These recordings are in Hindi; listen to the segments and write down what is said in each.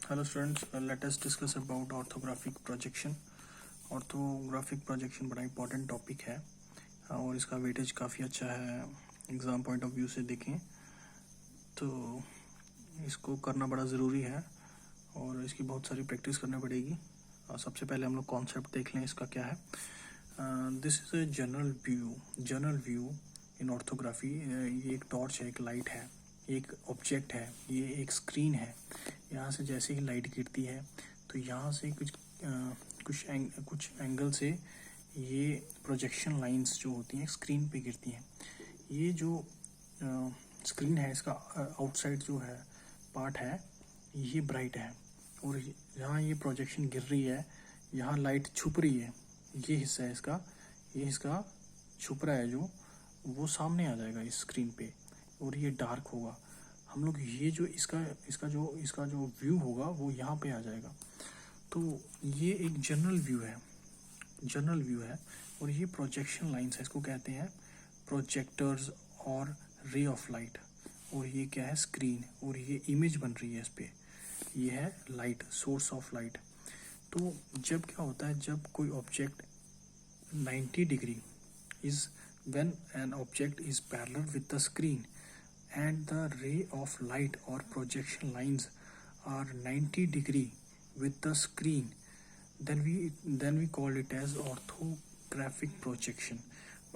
Hello students, let us discuss about orthographic projection. Orthographic projection बड़ा इंपॉर्टेंट टॉपिक है और इसका वेटेज काफ़ी अच्छा है। एग्ज़ाम पॉइंट ऑफ व्यू से देखें तो इसको करना बड़ा ज़रूरी है और इसकी बहुत सारी प्रैक्टिस करनी पड़ेगी। सबसे पहले हम लोग कॉन्सेप्ट देख लें इसका क्या है। This is a general view in orthography. ये एक टॉर्च है, एक लाइट है, एक ऑब्जेक्ट है, ये एक स्क्रीन है। यहाँ से जैसे ही लाइट गिरती है तो यहाँ से कुछ एंगल से ये प्रोजेक्शन लाइंस जो होती हैं स्क्रीन पे गिरती हैं। ये जो स्क्रीन है इसका आउटसाइड जो है पार्ट है ये ब्राइट है और यहाँ ये प्रोजेक्शन गिर रही है, यहाँ लाइट छुप रही है। ये हिस्सा है इसका, ये इसका छुप रहा है जो वो सामने आ जाएगा इस स्क्रीन पे और ये डार्क होगा। हम लोग ये जो इसका जो व्यू होगा वो यहाँ पे आ जाएगा। तो ये एक जनरल व्यू है और ये प्रोजेक्शन लाइंस है, इसको कहते हैं प्रोजेक्टर्स और रे ऑफ लाइट। और ये क्या है, स्क्रीन, और ये इमेज बन रही है इस पे, ये है लाइट, सोर्स ऑफ लाइट। तो जब क्या होता है, जब कोई object 90 degree is when an object is parallel with the screen and the ray of light or projection lines are 90 degree with the screen, then we call it as orthographic projection।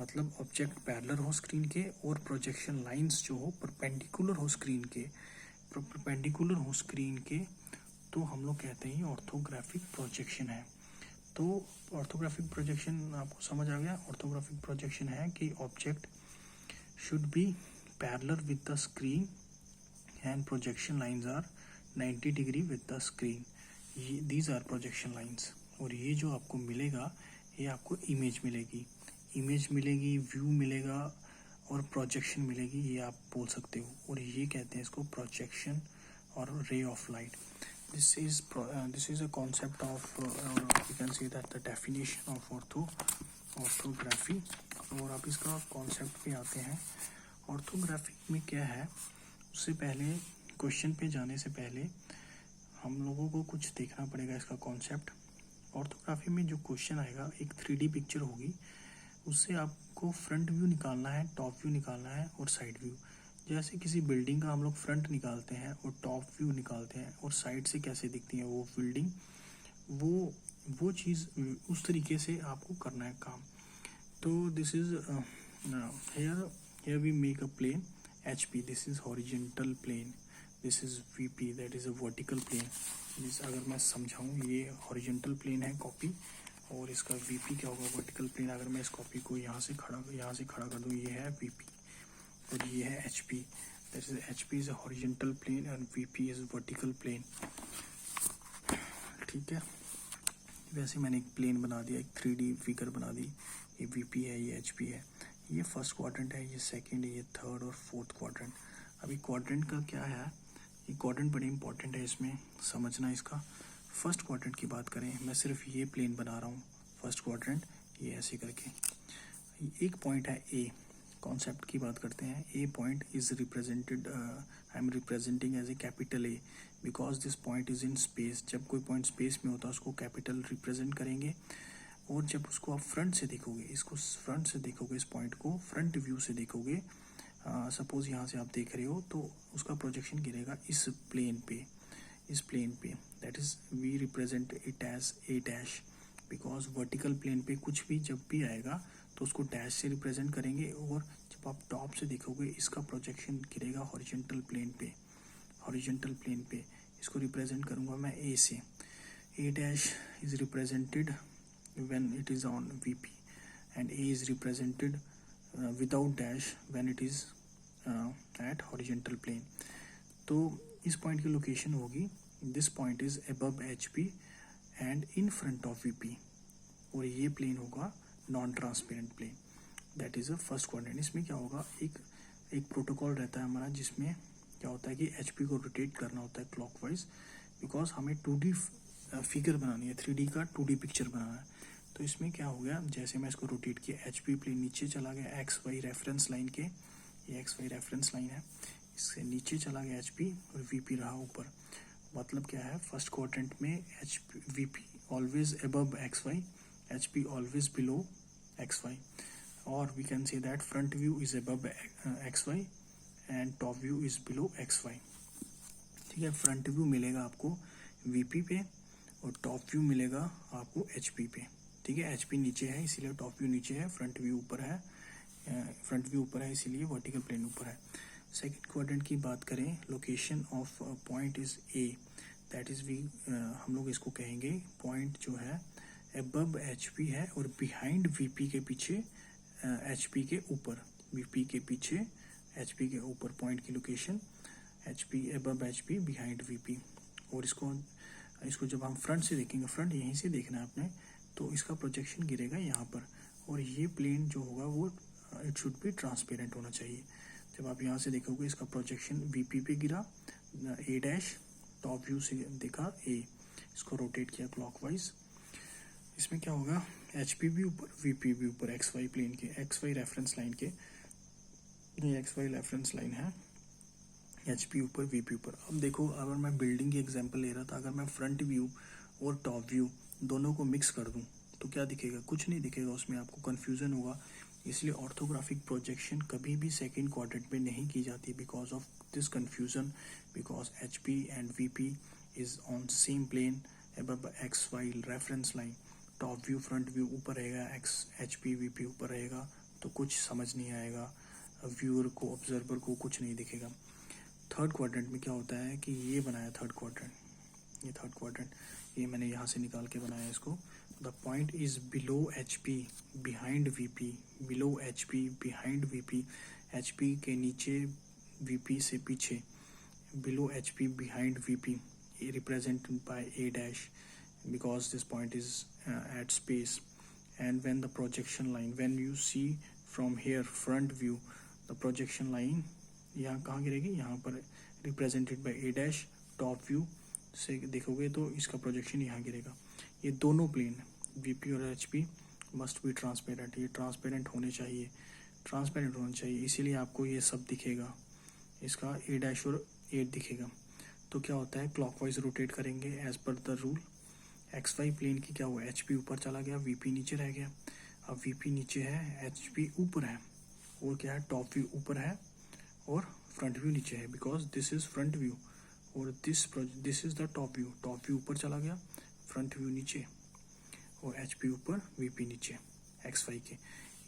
मतलब ऑब्जेक्ट पैरेलल हो स्क्रीन के और प्रोजेक्शन लाइंस जो हो परपेंडिकुलर हो स्क्रीन के तो हम लोग कहते हैं ऑर्थोग्राफिक प्रोजेक्शन है। तो ऑर्थोग्राफिक प्रोजेक्शन आपको समझ आ गया। ऑर्थोग्राफिक प्रोजेक्शन है कि object should be parallel with the screen and projection lines are 90 degree with the screen. ये दीज आर प्रोजेक्शन लाइंस। और ये जो आपको मिलेगा ये आपको इमेज मिलेगी, व्यू मिलेगा और प्रोजेक्शन मिलेगी, ये आप बोल सकते हो। और ये कहते हैं इसको प्रोजेक्शन और ray of light. This is a concept of you can say that the definition of orthography. और आप इसका कॉन्सेप्ट पे आते हैं। ऑर्थोग्राफी में क्या है, उससे पहले क्वेश्चन पे जाने से पहले हम लोगों को कुछ देखना पड़ेगा इसका कॉन्सेप्ट। ऑर्थोग्राफी में जो क्वेश्चन आएगा एक 3D पिक्चर होगी, उससे आपको फ्रंट व्यू निकालना है, टॉप व्यू निकालना है और साइड व्यू। जैसे किसी बिल्डिंग का हम लोग फ्रंट निकालते हैं और टॉप व्यू निकालते हैं और साइड से कैसे दिखती है वो बिल्डिंग, वो चीज़ उस तरीके से आपको करना है काम। तो this is here we make a plane HP, this is horizontal plane, this is VP, that is a vertical plane. अगर मैं समझाऊँ, ये हॉरिजेंटल प्लेन है कॉपी और इसका VP क्या होगा, वर्टिकल प्लेन। अगर मैं इस कॉपी को यहाँ से खड़ा कर दूँ, ये है VP और ये है HP। That is HP is a horizontal plane and VP is vertical plane. ठीक है, वैसे मैंने एक प्लेन बना दिया, एक 3D फिगर बना दी। ये VP है, ये HP है, ये फर्स्ट क्वाड्रेंट है, ये सेकंड है, ये थर्ड और फोर्थ क्वाड्रेंट। अभी क्वाड्रेंट का क्या है, ये क्वाड्रेंट बड़ी इंपॉर्टेंट है इसमें समझना इसका। फर्स्ट क्वाड्रेंट की बात करें, मैं सिर्फ ये प्लेन बना रहा हूँ, फर्स्ट क्वाड्रेंट, ये ऐसे करके। एक पॉइंट है A, कॉन्सेप्ट की बात करते हैं। A point is represented, I am representing as a capital A because this point is in space. जब कोई पॉइंट स्पेस में होता है उसको कैपिटल रिप्रेजेंट करेंगे। और जब उसको आप फ्रंट से देखोगे, इस पॉइंट को फ्रंट व्यू से देखोगे, सपोज यहाँ से आप देख रहे हो तो उसका प्रोजेक्शन गिरेगा इस प्लेन पे, that is we represent it as A' because vertical plane पे कुछ भी जब भी आएगा तो उसको डैश से रिप्रेजेंट करेंगे। और जब आप टॉप से देखोगे इसका प्रोजेक्शन गिरेगा हॉरिजेंटल प्लेन पे, इसको रिप्रेजेंट करूँगा मैं A से। A' is represented when it is on VP and A is represented without dash when it is at horizontal plane. तो इस पॉइंट की लोकेशन होगी, this point is above HP and in front of VP। और ये प्लेन होगा non transparent plane, that is a first quadrant. इसमें क्या होगा, एक प्रोटोकॉल रहता है हमारा, जिसमें क्या होता है कि HP को रोटेट करना होता है क्लॉकवाइज, बिकॉज हमें 2D फिगर बनानी है, 3D का 2D पिक्चर बनाना है। तो इसमें क्या हो गया, जैसे मैं इसको रोटेट किया, HP प्लेन नीचे चला गया XY रेफरेंस लाइन के, ये XY रेफरेंस लाइन है, इससे नीचे चला गया HP और VP रहा ऊपर। मतलब क्या है, फर्स्ट क्वाड्रेंट में H V P always above X Y, H P always below X Y, और we can say that front view is above X Y and top view is below X Y. ठीक है, फ्रंट व्यू मिलेगा आपको वी पी पे और टॉप व्यू मिलेगा आपको एच पी पे। ठीक है, एच पी नीचे है इसीलिए टॉप व्यू नीचे है, फ्रंट व्यू ऊपर है, फ्रंट व्यू ऊपर है इसीलिए वर्टिकल प्लेन ऊपर है। सेकंड क्वाड्रेंट की बात करें, location of point is A, that is we, हम लोग इसको कहेंगे पॉइंट जो है अबव एच पी है और बिहाइंड वी पी के पीछे एच पी के ऊपर, वी पी के पीछे एच पी के ऊपर पॉइंट की location H P above H P behind V P. और इसको जब हम फ्रंट से देखेंगे, फ्रंट यहीं से देखना है आपने, तो इसका प्रोजेक्शन गिरेगा यहाँ पर, और ये प्लेन जो होगा वो इट शुड बी ट्रांसपेरेंट होना चाहिए। जब आप यहाँ से देखोगे इसका प्रोजेक्शन वीपी पे गिरा, ए डैश, टॉप व्यू से देखा ए, इसको रोटेट किया क्लॉकवाइज, इसमें क्या होगा, एच पी भी ऊपर वीपी भी ऊपर, एक्स वाई प्लेन के, एक्स वाई रेफरेंस लाइन के, ये एक्स वाई रेफरेंस लाइन है, एच पी ऊपर वीपी ऊपर। अब देखो, अगर मैं बिल्डिंग की एग्जांपल ले रहा था, अगर मैं फ्रंट व्यू और टॉप व्यू दोनों को मिक्स कर दूं तो क्या दिखेगा, कुछ नहीं दिखेगा, उसमें आपको कन्फ्यूजन होगा। इसलिए ऑर्थोग्राफिक प्रोजेक्शन कभी भी सेकंड क्वाड्रेंट में नहीं की जाती, because of this confusion, because H P and V P is on same plane above X Y reference line, top view front view ऊपर रहेगा, X H P V P ऊपर रहेगा, तो कुछ समझ नहीं आएगा, व्यूअर को ऑब्जर्वर को कुछ नहीं दिखेगा। थर्ड क्वाड्रेंट में क्या होता है कि ये बनाया थर्ड क्वाड्रेंट, ये थर्ड क्वाड्रेंट, ये मैंने यहाँ से निकाल के बनाया इसको, the point is below H P behind V P, below H P behind V P, H P के नीचे वी पी से पीछे, below H P behind V P, represented by A dash, because this point is at space. And when the projection line, when you see from here front view, the projection line यहाँ कहाँ गिरेगी, यहाँ पर, represented by a dash, top view से देखोगे तो इसका प्रोजेक्शन यहाँ गिरेगा। ये दोनों प्लेन वीपी और एचपी मस्ट बी ट्रांसपेरेंट, ये ट्रांसपेरेंट होने चाहिए, ट्रांसपेरेंट होना चाहिए, इसीलिए आपको ये सब दिखेगा, इसका ए डैश और 8 दिखेगा। तो क्या होता है, क्लॉकवाइज रोटेट करेंगे as per the rule, X Y plane की क्या हुआ, एच पी ऊपर चला गया, वी पी नीचे रह गया। अब वी पी नीचे है, एच पी ऊपर है, और क्या है, टॉप व्यू ऊपर है और फ्रंट व्यू नीचे है, because this is front view और this is the top view ऊपर चला गया, फ्रंट व्यू नीचे, और एच पी ऊपर वी पी नीचे एक्स वाई के।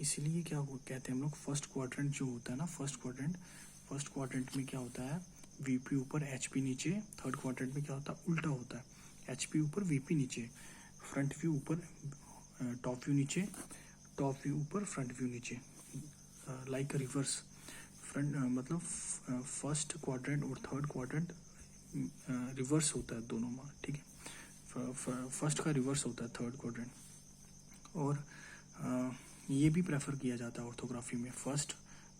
इसीलिए क्या कहते हैं हम लोग, फर्स्ट क्वाड्रेंट जो होता है ना, फर्स्ट क्वाड्रेंट में क्या होता है, वी पी ऊपर एच पी नीचे, थर्ड क्वाड्रेंट में क्या होता है, उल्टा होता है, एच पी ऊपर वी पी नीचे, फ्रंट व्यू ऊपर टॉप व्यू नीचे, टॉप व्यू ऊपर फ्रंट व्यू नीचे, लाइक रिवर्स, फ्रंट मतलब फर्स्ट क्वाड्रेंट और थर्ड क्वाड्रेंट रिवर्स होता है दोनों में। ठीक है, फर्स्ट का रिवर्स होता है थर्ड क्वाड्रेंट, और ये भी प्रेफर किया जाता है ऑर्थोग्राफी में, फर्स्ट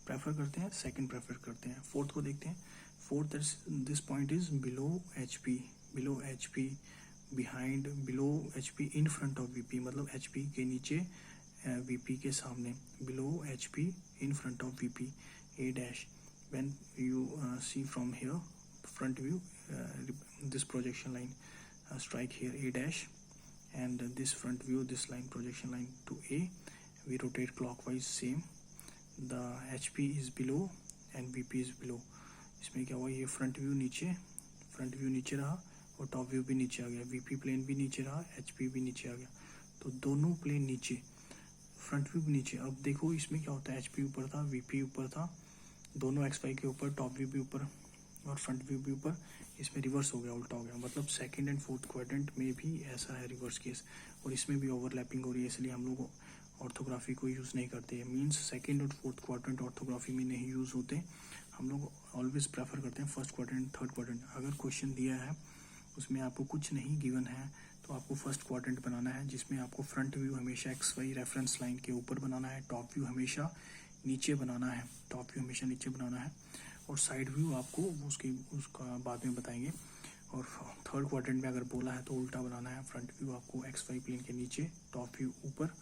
प्रेफर करते हैं, सेकंड प्रेफर करते हैं। फोर्थ को देखते हैं, fourth this point is below H P behind, below H P in front of V P, मतलब एच पी के नीचे वी पी के सामने, below H P in front of V P, A dash, when you see from here front view, this projection line strike here a dash, and this front view, this line, projection line to A, we rotate clockwise same, the HP is below and VP is below। इसमें क्या हुआ, ये फ्रंट व्यू नीचे रहा और टॉप व्यू भी नीचे आ गया, वीपी प्लेन भी नीचे रहा, एचपी भी नीचे आ गया, तो दोनों प्लेन नीचे, फ्रंट व्यू भी नीचे। अब देखो इसमें क्या होता है, एचपी ऊपर था, वीपी ऊपर था, दोनों एक्स वाई के ऊपर, टॉप व्यू भी ऊपर और फ्रंट व्यू भी ऊपर, इसमें रिवर्स हो गया, उल्टा हो गया, मतलब सेकंड एंड फोर्थ क्वाड्रेंट में भी ऐसा है रिवर्स केस, और इसमें भी ओवरलैपिंग हो रही है, इसलिए हम लोग ऑर्थोग्राफी को यूज़ नहीं करते हैं, मींस सेकंड और फोर्थ क्वाड्रेंट ऑर्थोग्राफी में नहीं यूज़ होते, हम लोग ऑलवेज प्रेफर करते हैं फर्स्ट क्वाड्रेंट, थर्ड क्वाड्रेंट। अगर क्वेश्चन दिया है उसमें आपको कुछ नहीं गिवन है तो आपको फर्स्ट क्वाड्रेंट बनाना है, जिसमें आपको फ्रंट व्यू हमेशा एक्स वाई रेफरेंस लाइन के ऊपर बनाना है, टॉप व्यू हमेशा नीचे बनाना है, और साइड व्यू आपको उसका बाद में बताएंगे। और थर्ड क्वाड्रेंट में अगर बोला है तो उल्टा बनाना है, फ्रंट व्यू आपको एक्स वाई प्लेन के नीचे, टॉप व्यू ऊपर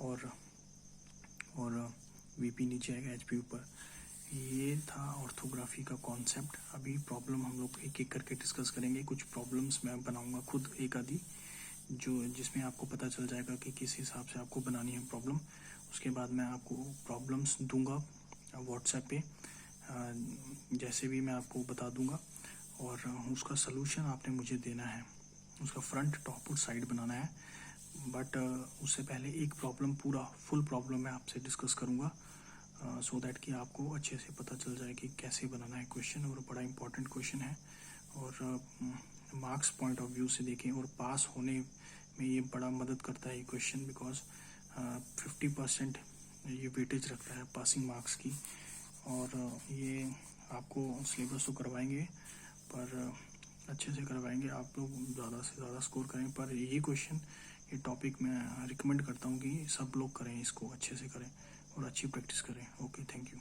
और वीपी नीचे आएगा, एचपी ऊपर। ये था ऑर्थोग्राफी का कॉन्सेप्ट। अभी प्रॉब्लम हम लोग एक एक करके डिस्कस करेंगे। कुछ प्रॉब्लम्स मैं बनाऊंगा खुद एक आधी, जो जिसमें आपको पता चल जाएगा कि किस हिसाब से आपको बनानी है प्रॉब्लम। उसके बाद मैं आपको प्रॉब्लम्स दूंगा व्हाट्सएप पे, जैसे भी मैं आपको बता दूंगा, और उसका सलूशन आपने मुझे देना है। उसका फ्रंट, टॉप और साइड बनाना है। बट उससे पहले एक प्रॉब्लम, पूरा फुल प्रॉब्लम मैं आपसे डिस्कस करूंगा, सो दैट कि आपको अच्छे से पता चल जाए कि कैसे बनाना है क्वेश्चन। और बड़ा इंपॉर्टेंट क्वेश्चन है, और मार्क्स पॉइंट ऑफ व्यू से देखें और पास होने में ये बड़ा मदद करता है ये क्वेश्चन, बिकॉज 50% ये वेटेज रखता है पासिंग मार्क्स की। और ये आपको सिलेबस तो करवाएंगे, पर अच्छे से करवाएंगे। आप लोग ज़्यादा से ज़्यादा स्कोर करें, पर ये क्वेश्चन, ये टॉपिक मैं रिकमेंड करता हूँ कि सब लोग करें, इसको अच्छे से करें और अच्छी प्रैक्टिस करें। Okay, thank you.